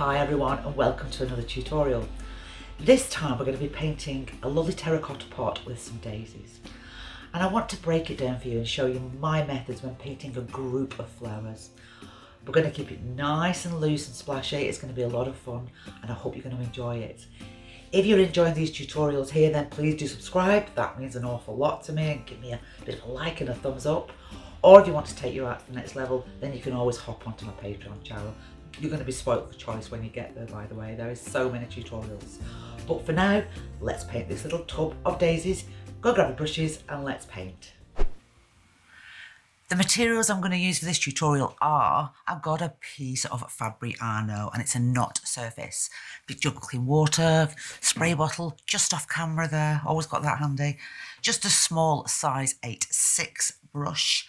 Hi everyone and welcome to another tutorial. This time we're going to be painting a lovely terracotta pot with some daisies. And I want to break it down for you and show you my methods when painting a group of flowers. We're going to keep it nice and loose and splashy. It's going to be a lot of fun and I hope you're going to enjoy it. If you're enjoying these tutorials here, then please do subscribe. That means an awful lot to me, and give me a bit of a like and a thumbs up. Or if you want to take your art to the next level, then you can always hop onto my Patreon channel. You're going to be spoilt for choice when you get there, by the way. There is so many tutorials. But for now, let's paint this little tub of daisies. Go grab your brushes and let's paint. The materials I'm going to use for this tutorial are, I've got a piece of Fabriano and it's a knot surface. Big jug of clean water, spray bottle, just off camera there, always got that handy. Just a small size 8/6 brush.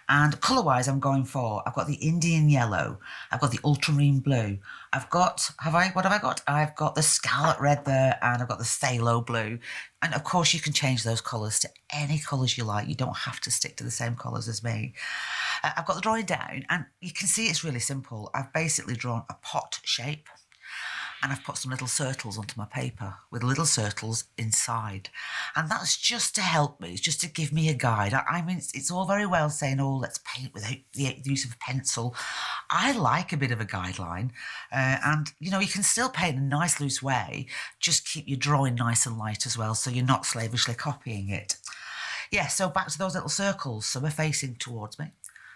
And colour-wise I'm going for, I've got the Indian yellow, I've got the Ultramarine Blue, what have I got? I've got the Scarlet Red there, and I've got the Phthalo Blue. And of course you can change those colours to any colours you like, you don't have to stick to the same colours as me. I've got the drawing down and you can see it's really simple. I've basically drawn a pot shape. And I've put some little circles onto my paper with little circles inside. And that's just to help me, it's just to give me a guide. I mean, it's all very well saying, oh, let's paint without the use of a pencil. I like a bit of a guideline. And, you know, you can still paint in a nice loose way. Just keep your drawing nice and light as well, so you're not slavishly copying it. Yeah, so back to those little circles. So we're facing towards me.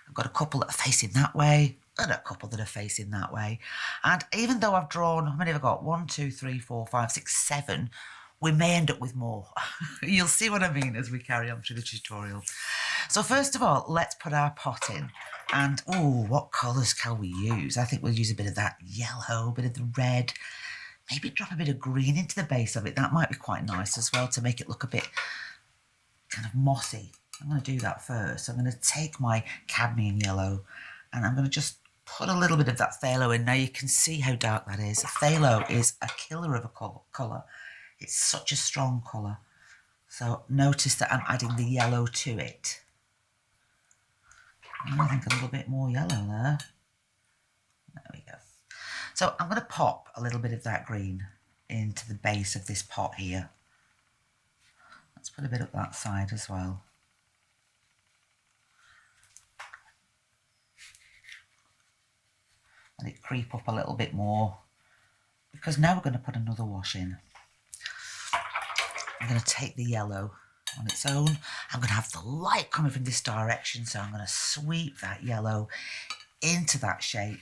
I've got a couple that are facing that way, and a couple that are facing that way. And even though I've drawn, how many have I got? 1, 2, 3, 4, 5, 6, 7. We may end up with more. You'll see what I mean as we carry on through the tutorial. So first of all, let's put our pot in. And, oh, what colours can we use? I think we'll use a bit of that yellow, a bit of the red. Maybe drop a bit of green into the base of it. That might be quite nice as well to make it look a bit kind of mossy. I'm going to do that first. So I'm going to take my cadmium yellow and I'm going to just put a little bit of that phthalo in. Now you can see how dark that is. Phthalo is a killer of a colour. It's such a strong colour. So notice that I'm adding the yellow to it. And I think a little bit more yellow there. There we go. So I'm going to pop a little bit of that green into the base of this pot here. Let's put a bit up that side as well. Let it creep up a little bit more, because now we're going to put another wash in. I'm going to take the yellow on its own. I'm going to have the light coming from this direction, so I'm going to sweep that yellow into that shape.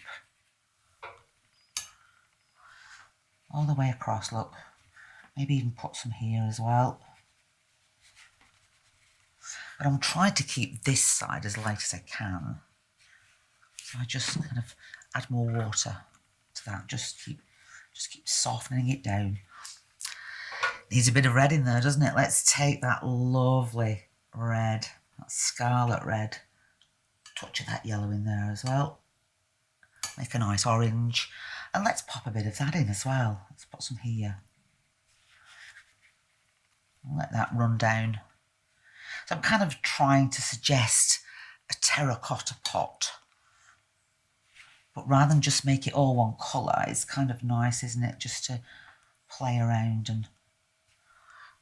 All the way across, look. Maybe even put some here as well. But I'm trying to keep this side as light as I can. So I just kind of add more water to that. Just keep softening it down. Needs a bit of red in there, doesn't it? Let's take that lovely red, that Scarlet Red. Touch of that yellow in there as well. Make a nice orange. And let's pop a bit of that in as well. Let's put some here. Let that run down. So I'm kind of trying to suggest a terracotta pot. But rather than just make it all one colour, it's kind of nice, isn't it? Just to play around and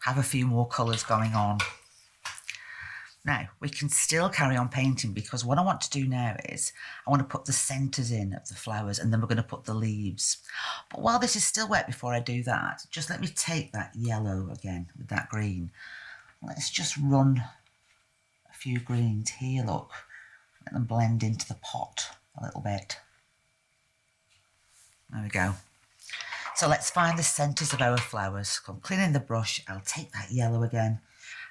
have a few more colours going on. Now, we can still carry on painting, because what I want to do now is I want to put the centres in of the flowers, and then we're going to put the leaves. But while this is still wet before I do that, just let me take that yellow again with that green. Let's just run a few greens here, look. Let them blend into the pot a little bit. There we go. So let's find the centres of our flowers. I'm cleaning the brush. I'll take that yellow again.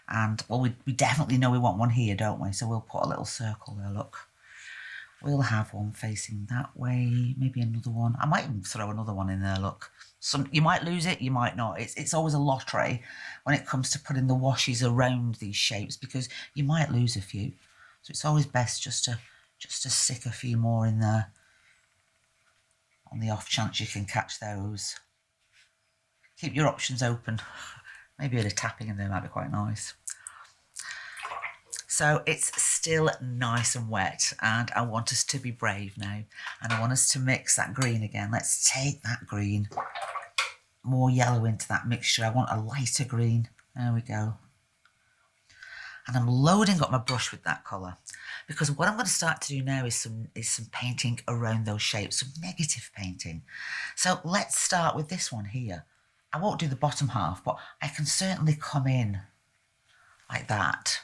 And, well, we definitely know we want one here, don't we? So we'll put a little circle there, look. We'll have one facing that way. Maybe another one. I might even throw another one in there, look. You might lose it, you might not. It's always a lottery when it comes to putting the washes around these shapes, because you might lose a few. So it's always best just to stick a few more in there, on the off chance you can catch those. Keep your options open. Maybe a bit of tapping in there might be quite nice. So it's still nice and wet, and I want us to be brave now, and I want us to mix that green again. Let's take that green, more yellow into that mixture. I want a lighter green. There we go. And I'm loading up my brush with that colour, because what I'm going to start to do now is some painting around those shapes, some negative painting. So let's start with this one here. I won't do the bottom half, but I can certainly come in like that.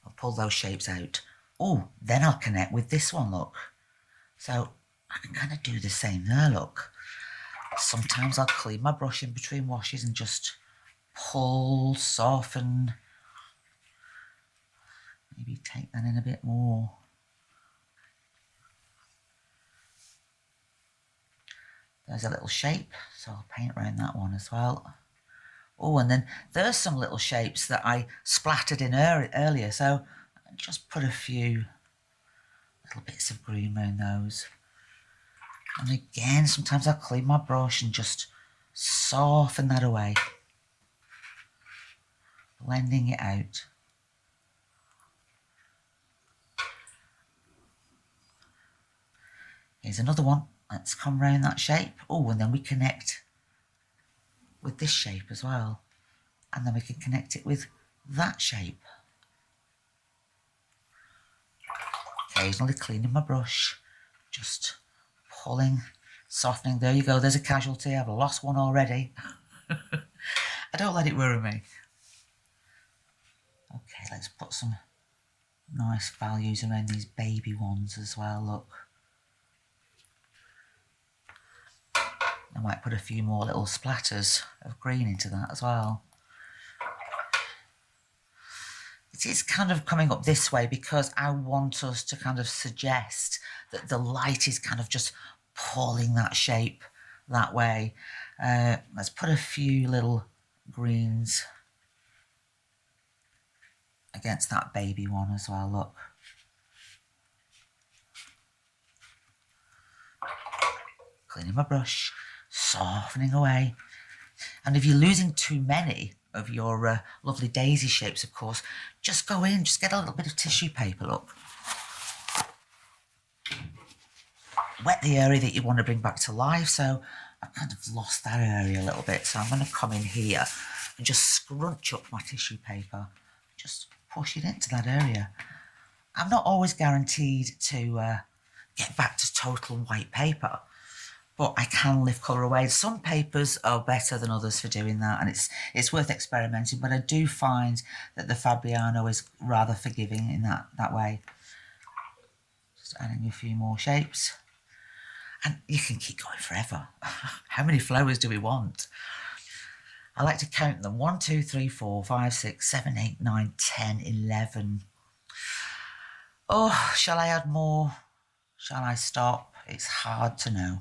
I'll pull those shapes out. Oh, then I'll connect with this one, look. So I can kind of do the same there, look. Sometimes I'll clean my brush in between washes and just pull, soften. Maybe take that in a bit more. There's a little shape, so I'll paint around that one as well. Oh, and then there's some little shapes that I splattered in earlier, so I'll just put a few little bits of green around those. And again, sometimes I'll clean my brush and just soften that away, blending it out. Here's another one. Let's come round that shape. Oh, and then we connect with this shape as well. And then we can connect it with that shape. Occasionally cleaning my brush, just pulling, softening. There you go, there's a casualty. I've lost one already. I don't let it worry me. Okay, let's put some nice values around these baby ones as well, look. I might put a few more little splatters of green into that as well. It is kind of coming up this way because I want us to kind of suggest that the light is kind of just pulling that shape that way. Let's put a few little greens against that baby one as well, look. Cleaning my brush, softening away. And if you're losing too many of your lovely daisy shapes, of course, just go in, just get a little bit of tissue paper, look. Wet the area that you want to bring back to life. So I've kind of lost that area a little bit. So I'm going to come in here and just scrunch up my tissue paper. Just push it into that area. I'm not always guaranteed to get back to total white paper, but I can lift colour away. Some papers are better than others for doing that, and it's worth experimenting, but I do find that the Fabriano is rather forgiving in that way. Just adding a few more shapes. And you can keep going forever. How many flowers do we want? I like to count them. 1, 2, 3, 4, 5, 6, 7, 8, 9, 10, 11. Oh, shall I add more? Shall I stop? It's hard to know.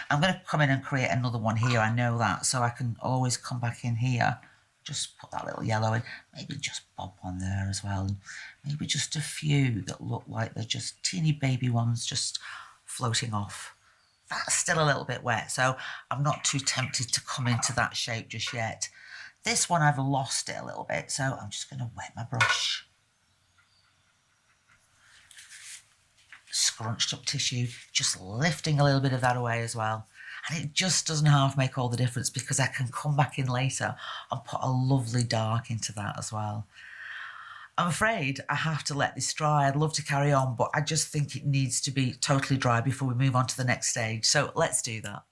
I'm going to come in and create another one here. I know that, so I can always come back in here. Just put that little yellow in. Maybe just bob one there as well. And maybe just a few that look like they're just teeny baby ones just floating off. That's still a little bit wet, so I'm not too tempted to come into that shape just yet. This one I've lost it a little bit, so I'm just going to wet my brush. Scrunched up tissue, just lifting a little bit of that away as well. And it just doesn't half make all the difference because I can come back in later and put a lovely dark into that as well. I'm afraid I have to let this dry. I'd love to carry on, but I just think it needs to be totally dry before we move on to the next stage. So let's do that.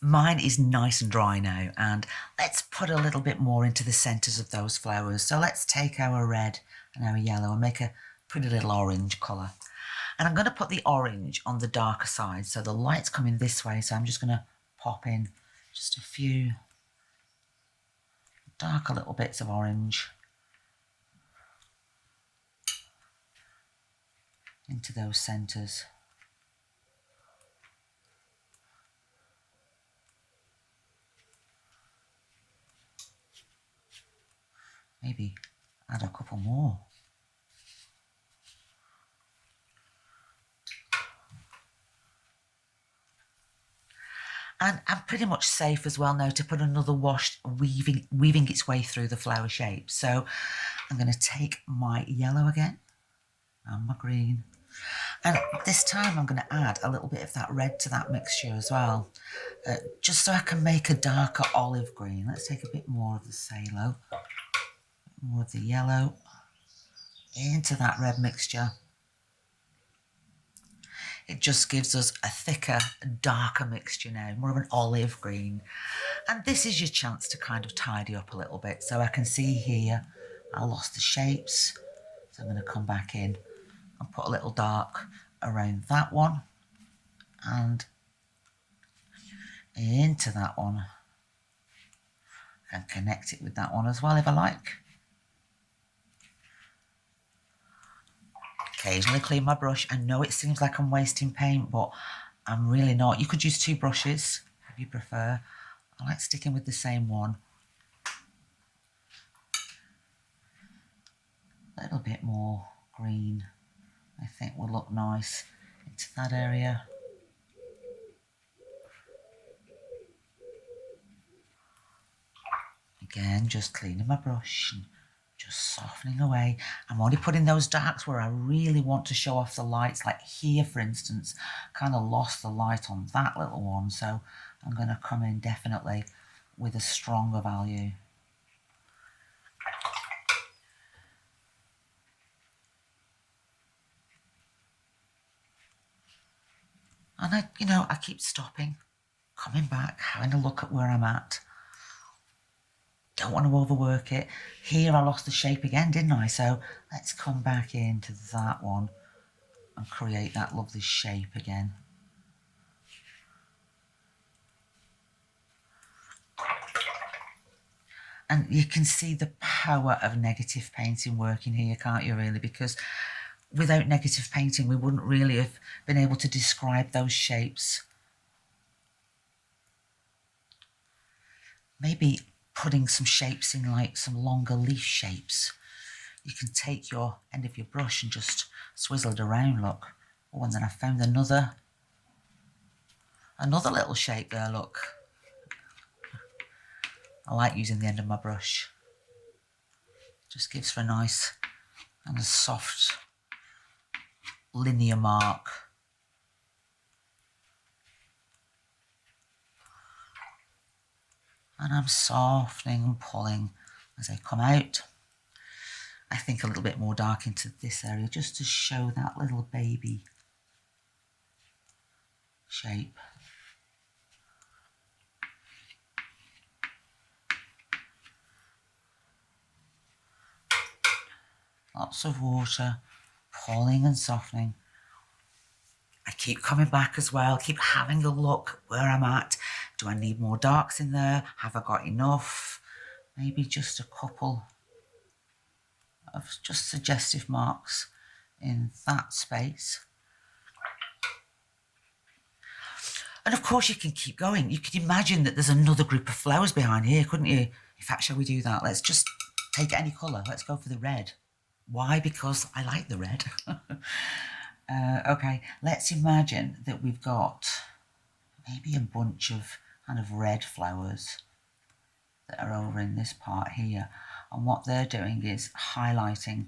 Mine is nice and dry now, and let's put a little bit more into the centres of those flowers. So let's take our red and our yellow and make a pretty little orange colour. And I'm going to put the orange on the darker side. So the light's coming this way, so I'm just going to pop in just a few darker little bits of orange into those centres. Maybe add a couple more. And I'm pretty much safe as well now to put another wash weaving its way through the flower shape. So I'm going to take my yellow again and my green. And this time I'm going to add a little bit of that red to that mixture as well, just so I can make a darker olive green. Let's take a bit more of the phthalo, more of the yellow into that red mixture. It just gives us a thicker, darker mixture now, more of an olive green. And this is your chance to kind of tidy up a little bit. So I can see here I lost the shapes. So I'm going to come back in and put a little dark around that one and into that one, and connect it with that one as well if I like. Occasionally clean my brush. I know it seems like I'm wasting paint, but I'm really not. You could use 2 brushes if you prefer. I like sticking with the same one. A little bit more green, I think, will look nice into that area. Again, just cleaning my brush and just softening away. I'm only putting those darks where I really want to show off the lights, like here, for instance. Kind of lost the light on that little one, so I'm going to come in definitely with a stronger value. And I keep stopping, coming back, having a look at where I'm at. Don't want to overwork it. Here I lost the shape again, didn't I? So let's come back into that one and create that lovely shape again. And you can see the power of negative painting working here, can't you, really? Because without negative painting, we wouldn't really have been able to describe those shapes. Maybe putting some shapes in, like some longer leaf shapes. You can take your end of your brush and just swizzle it around, look. Oh, and then I found another little shape there, look. I like using the end of my brush. Just gives for a nice and a soft linear mark. And I'm softening and pulling as I come out. I think a little bit more dark into this area just to show that little baby shape. Lots of water, pulling and softening. I keep coming back as well, keep having a look where I'm at. Do I need more darks in there? Have I got enough? Maybe just a couple of just suggestive marks in that space. And of course you can keep going. You could imagine that there's another group of flowers behind here, couldn't you? In fact, shall we do that? Let's just take any colour. Let's go for the red. Why? Because I like the red. Okay, let's imagine that we've got maybe a bunch of kind of red flowers that are over in this part here. And what they're doing is highlighting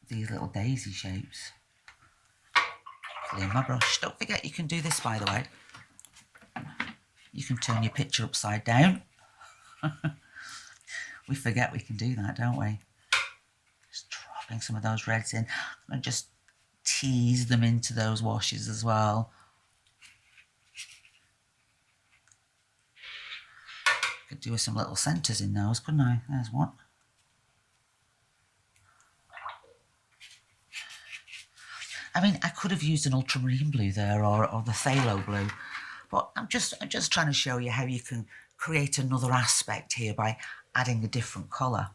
these little daisy shapes. Clean my brush. Don't forget you can do this, by the way. You can turn your picture upside down. We forget we can do that, don't we? Just dropping some of those reds in and just tease them into those washes as well. Could do with some little centres in those, couldn't I? There's one. I mean, I could have used an Ultramarine Blue there or the Phthalo Blue, but I'm just trying to show you how you can create another aspect here by adding a different colour.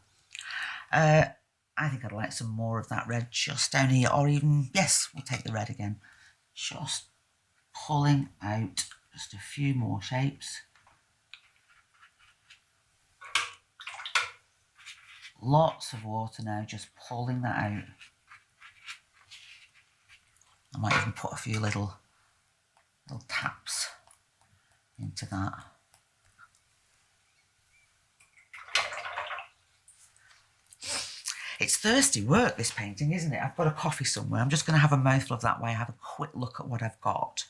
I think I'd like some more of that red just down here, or even, yes, we'll take the red again. Just pulling out just a few more shapes. Lots of water now, just pulling that out. I might even put a few little taps into that. It's thirsty work, this painting, isn't it? I've got a coffee somewhere. I'm just going to have a mouthful of that while I have a quick look at what I've got.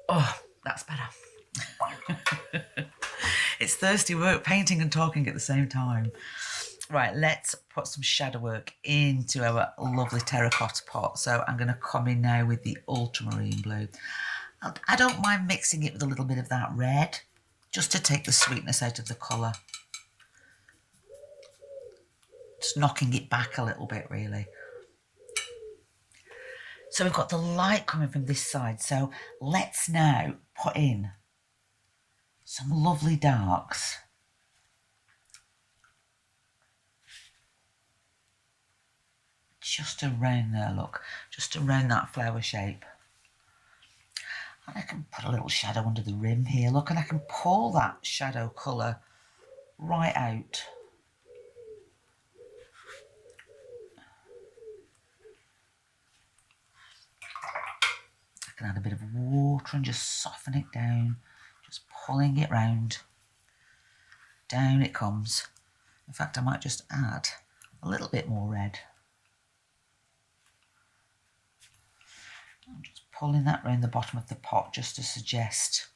Oh, that's better. It's thirsty work, painting and talking at the same time. Right, let's put some shadow work into our lovely terracotta pot. So I'm going to come in now with the Ultramarine Blue. I don't mind mixing it with a little bit of that red, just to take the sweetness out of the colour. Just knocking it back a little bit, really. So we've got the light coming from this side. So let's now put in some lovely darks. Just around there, look. Just around that flower shape. And I can put a little shadow under the rim here, look. And I can pull that shadow colour right out. I can add a bit of water and just soften it down. Just pulling it round. Down it comes. In fact, I might just add a little bit more red. I'm just pulling that round the bottom of the pot just to suggest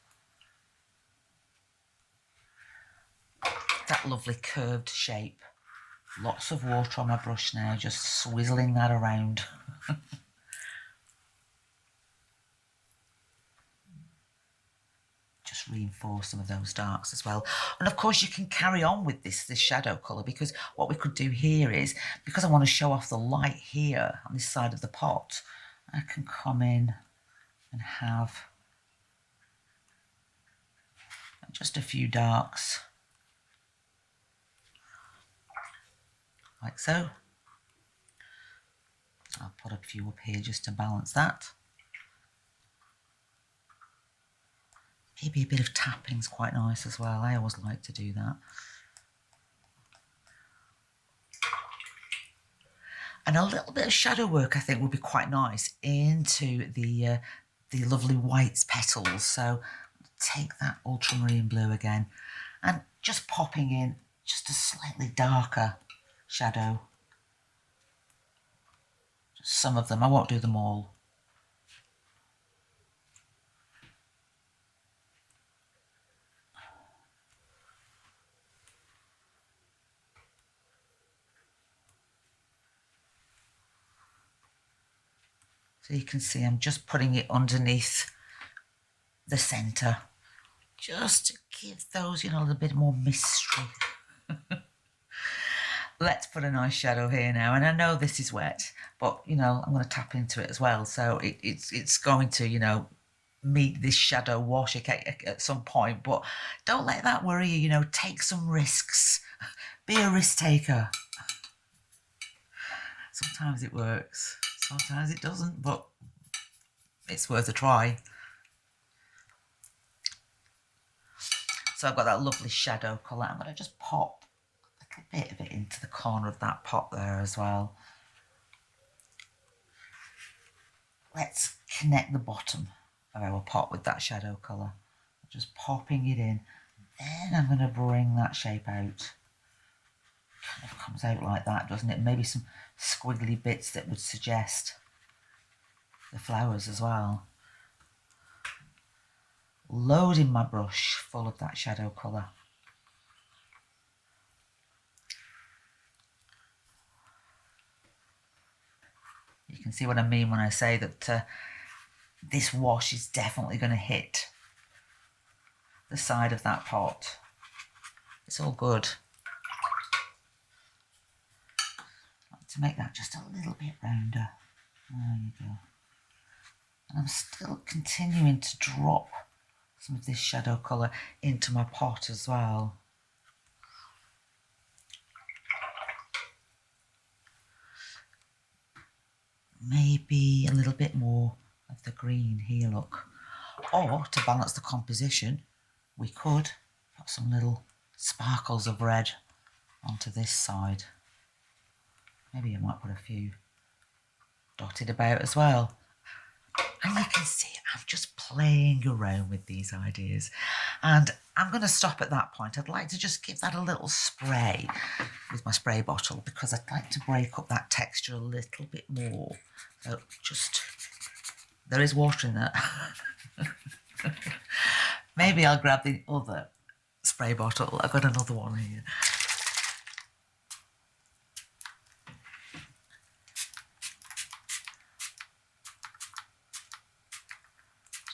that lovely curved shape. Lots of water on my brush now, just swizzling that around. Just reinforce some of those darks as well. And of course you can carry on with this shadow colour, because what we could do here is, because I want to show off the light here on this side of the pot, I can come in and have just a few darks, like so. I'll put a few up here just to balance that. Maybe a bit of tapping's quite nice as well. I always like to do that. And a little bit of shadow work, I think, would be quite nice into the lovely white petals. So take that ultramarine blue again and just popping in just a slightly darker shadow. Just some of them. I won't do them all. So you can see I'm just putting it underneath the centre, just to give those, you know, a little bit more mystery. Let's put a nice shadow here now. And I know this is wet, but, you know, I'm going to tap into it as well. So it's going to, you know, meet this shadow wash at some point. But don't let that worry you, you know, take some risks. Be a risk taker. Sometimes it works. Sometimes it doesn't, but it's worth a try. So I've got that lovely shadow colour. I'm going to just pop a little bit of it into the corner of that pot there as well. Let's connect the bottom of our pot with that shadow colour. Just popping it in. Then I'm going to bring that shape out. Kind of comes out like that, doesn't it? Maybe some squiggly bits that would suggest the flowers as well. Loading my brush full of that shadow colour. You can see what I mean when I say that this wash is definitely going to hit the side of that pot. It's all good. To make that just a little bit rounder. There you go. And I'm still continuing to drop some of this shadow colour into my pot as well. Maybe a little bit more of the green here, look. Or to balance the composition, we could put some little sparkles of red onto this side. Maybe I might put a few dotted about as well. And you can see I'm just playing around with these ideas. And I'm going to stop at that point. I'd like to just give that a little spray with my spray bottle because I'd like to break up that texture a little bit more. So just, there is water in there. Maybe I'll grab the other spray bottle. I've got another one here.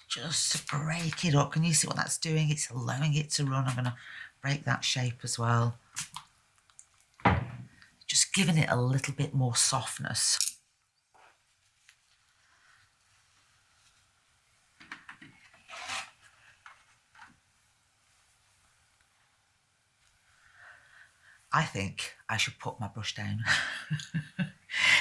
Just to break it up. Can you see what that's doing? It's allowing it to run. I'm going to break that shape as well. Just giving it a little bit more softness. I think I should put my brush down.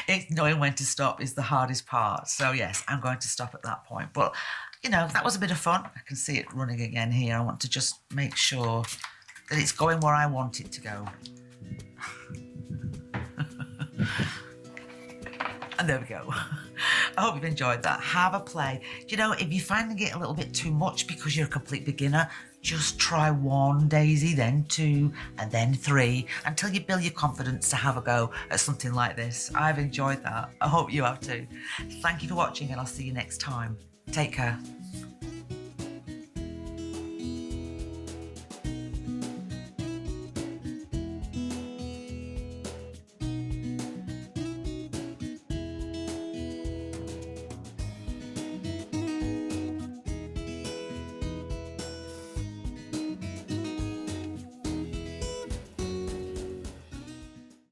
It's knowing when to stop is the hardest part. So yes, I'm going to stop at that point. But, you know, that was a bit of fun. I can see it running again here. I want to just make sure that it's going where I want it to go. And there we go. I hope you've enjoyed that. Have a play. You know, if you're finding it a little bit too much because you're a complete beginner, just try 1 daisy, then 2, and then 3, until you build your confidence to have a go at something like this. I've enjoyed that. I hope you have too. Thank you for watching, and I'll see you next time. Take care.